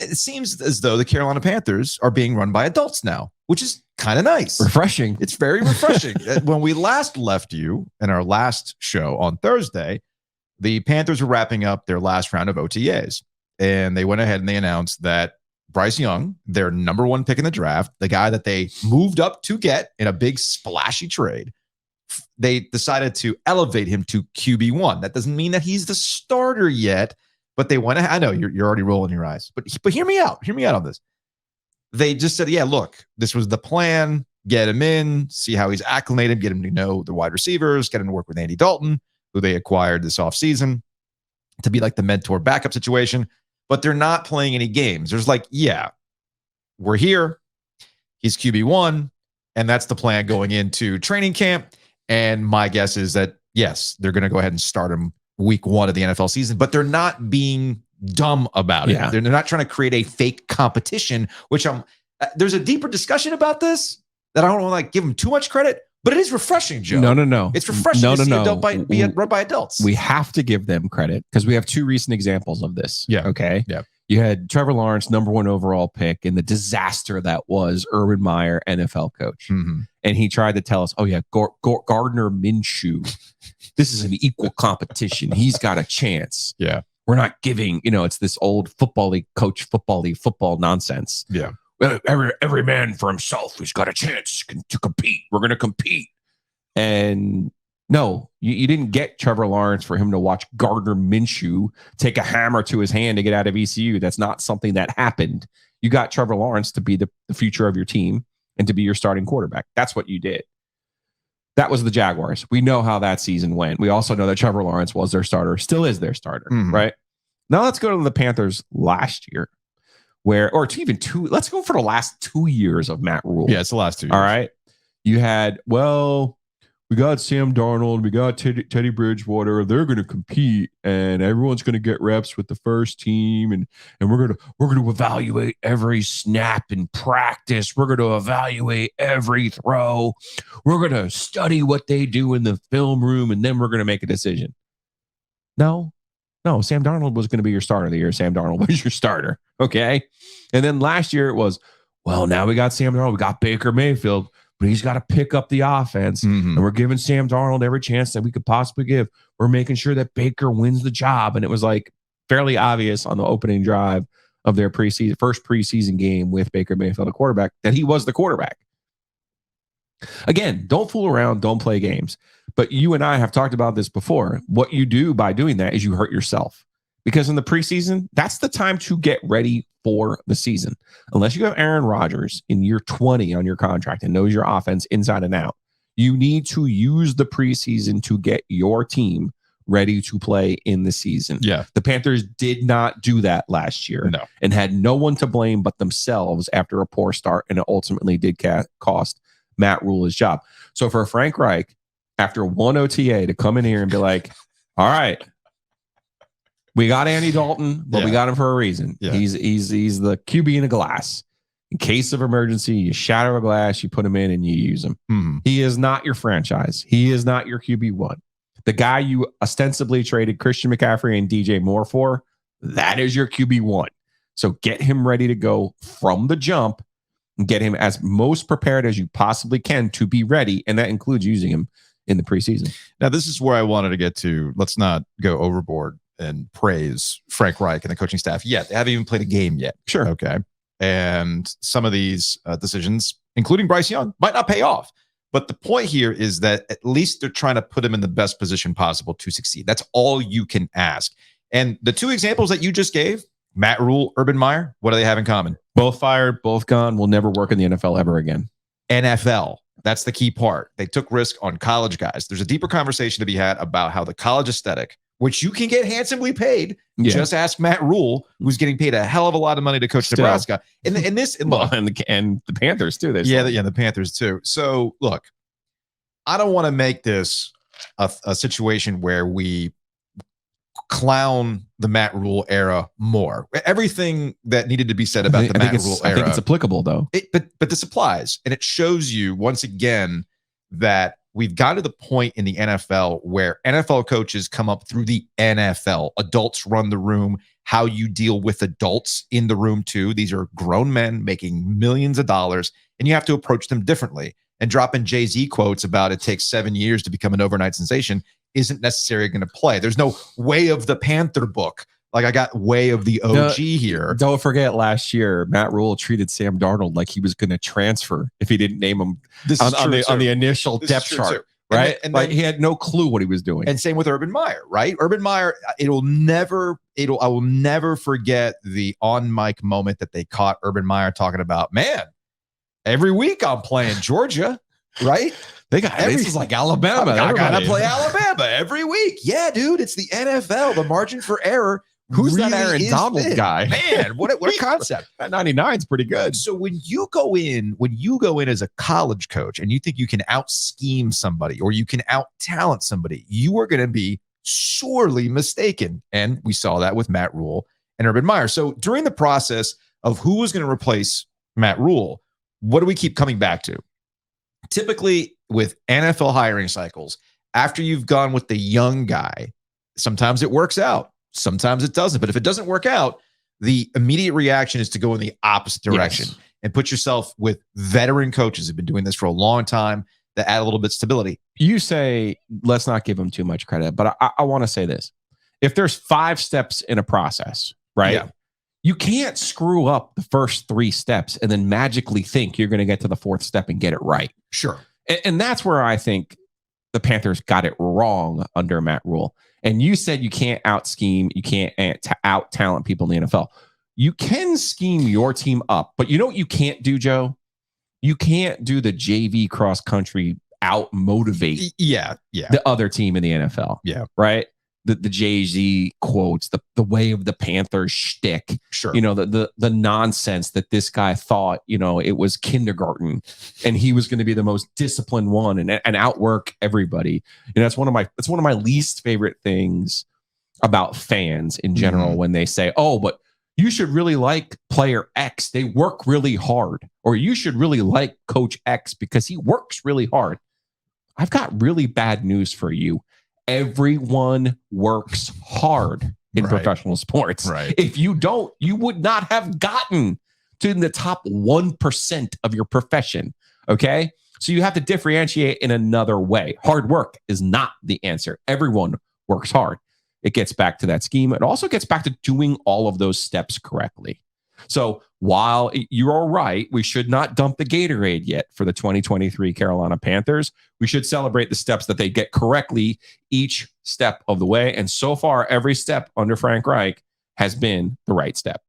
it seems as though the Carolina Panthers are being run by adults now, which is kind of nice. Refreshing. It's very refreshing. When we last left you in our last show on Thursday, the Panthers were wrapping up their last round of OTAs. And they went ahead and they announced that Bryce Young, their number one pick in the draft, the guy that they moved up to get in a big splashy trade, they decided to elevate him to QB1. That doesn't mean that he's the starter yet, but they went ahead. I know you're already rolling your eyes, but hear me out. Hear me out on this. They just said, yeah, look, this was the plan. Get him in, see how he's acclimated, get him to know the wide receivers, get him to work with Andy Dalton, who they acquired this offseason to be like the mentor backup situation. But they're not playing any games. There's like, yeah, we're here. He's QB1, and that's the plan going into training camp. And my guess is that, yes, they're going to go ahead and start him week 1 of the NFL season, but they're not being dumb about it. They're not trying to create a fake competition, which there's a deeper discussion about this that I don't want to like give them too much credit, but it is refreshing, Joe. No. It's refreshing to see adult be run by adults. We have to give them credit because we have 2 recent examples of this. Yeah. Okay. Yeah. You had Trevor Lawrence, number 1 overall pick, and the disaster that was Urban Meyer, NFL coach. Mm-hmm. And he tried to tell us, oh, yeah, Gardner Minshew. This is an equal competition. He's got a chance. Yeah. We're not giving, it's this old football league coach, football nonsense. Yeah. Every man for himself who's got a chance to compete. We're going to compete. And no, you didn't get Trevor Lawrence for him to watch Gardner Minshew take a hammer to his hand to get out of ECU. That's not something that happened. You got Trevor Lawrence to be the future of your team and to be your starting quarterback. That's what you did. That was the Jaguars. We know how that season went. We also know that Trevor Lawrence was their starter, still is their starter, right? Now let's go to the Panthers last year, let's go for the last 2 years of Matt Rule. Yeah, it's the last 2 years. All right. You had, we got Sam Darnold, we got Teddy Bridgewater. They're going to compete, and everyone's going to get reps with the first team, and we're going to evaluate every snap in practice. We're going to evaluate every throw. We're going to study what they do in the film room, and then we're going to make a decision. No, Sam Darnold was going to be your starter of the year. Sam Darnold was your starter, okay? And then last year it was, now we got Sam Darnold, we got Baker Mayfield, but he's got to pick up the offense. And we're giving Sam Darnold every chance that we could possibly give. We're making sure that Baker wins the job. And it was like fairly obvious on the opening drive of their first preseason game with Baker Mayfield, a quarterback, that he was the quarterback. Again, don't fool around. Don't play games. But you and I have talked about this before. What you do by doing that is you hurt yourself. Because in the preseason, that's the time to get ready for the season. Unless you have Aaron Rodgers in year 20 on your contract and knows your offense inside and out, you need to use the preseason to get your team ready to play in the season. Yeah. The Panthers did not do that last year and had no one to blame but themselves after a poor start, and it ultimately did cost Matt Rule his job. So for Frank Reich, after one OTA to come in here and be like, all right, we got Andy Dalton, but we got him for a reason. Yeah. He's the QB in a glass. In case of emergency, you shatter a glass, you put him in, and you use him. He is not your franchise. He is not your QB1. The guy you ostensibly traded Christian McCaffrey and DJ Moore for, that is your QB1. So get him ready to go from the jump and get him as most prepared as you possibly can to be ready, and that includes using him in the preseason. Now, this is where I wanted to get to. Let's not go overboard and praise Frank Reich and the coaching staff yet. They haven't even played a game yet. Sure. Okay. And some of these decisions, including Bryce Young, might not pay off. But the point here is that at least they're trying to put him in the best position possible to succeed. That's all you can ask. And the two examples that you just gave, Matt Rule, Urban Meyer, what do they have in common? Both fired, both gone, will never work in the NFL ever again. NFL. That's the key part. They took risk on college guys. There's a deeper conversation to be had about how the college aesthetic, which you can get handsomely paid. Yeah. Just ask Matt Rule, who's getting paid a hell of a lot of money to coach Nebraska. And the Panthers too. The Panthers too. So look, I don't want to make this a situation where we clown the Matt Rule era more. Everything that needed to be said about the Matt Rule era. I think it's applicable though. But this applies, and it shows you once again that we've got to the point in the NFL where NFL coaches come up through the NFL. Adults run the room. How you deal with adults in the room too. These are grown men making millions of dollars, and you have to approach them differently. And dropping Jay-Z quotes about it takes 7 years to become an overnight sensation isn't necessarily going to play. There's no Way of the Panther book. Like, I got Way of the OG here. Don't forget, last year Matt Rule treated Sam Darnold like he was going to transfer if he didn't name him on the initial depth chart. Right. And like, he had no clue what he was doing. And same with Urban Meyer, right? Urban Meyer, I will never forget the on mic moment that they caught Urban Meyer talking about, man, every week I'm playing Georgia, right? This is like Alabama. I gotta play Alabama every week. Yeah, dude, it's the NFL. The margin for error. Who's really that Aaron Donald guy? Man, what a concept. That 99 is pretty good. So when you go in as a college coach and you think you can out scheme somebody or you can out talent somebody, you are going to be sorely mistaken. And we saw that with Matt Rule and Urban Meyer. So during the process of who was going to replace Matt Rule, what do we keep coming back to? Typically with NFL hiring cycles, after you've gone with the young guy, sometimes it works out. Sometimes it doesn't. But if it doesn't work out, the immediate reaction is to go in the opposite direction and put yourself with veteran coaches who've been doing this for a long time that add a little bit of stability. You say, let's not give them too much credit, but I want to say this. If there's 5 steps in a process, right? Yeah. You can't screw up the first 3 steps and then magically think you're going to get to the 4th step and get it right. Sure. And that's where I think the Panthers got it wrong under Matt Rule. And you said you can't out scheme, you can't out talent people in the NFL. You can scheme your team up, but you know what you can't do, Joe? You can't do the JV cross country out motivate the other team in the NFL. Yeah. Right? The Jay-Z quotes, the Way of the Panthers shtick. Sure. You know, the nonsense that this guy thought, you know, it was kindergarten and he was going to be the most disciplined one and outwork everybody. And that's one of my least favorite things about fans in general when they say, oh, but you should really like player X. They work really hard. Or you should really like Coach X because he works really hard. I've got really bad news for you. Everyone works hard in professional sports. Right. If you don't, you would not have gotten to the top 1% of your profession. Okay. So you have to differentiate in another way. Hard work is not the answer. Everyone works hard. It gets back to that scheme. It also gets back to doing all of those steps correctly. So while you're all right, we should not dump the Gatorade yet for the 2023 Carolina Panthers. We should celebrate the steps that they get correctly each step of the way. And so far, every step under Frank Reich has been the right step.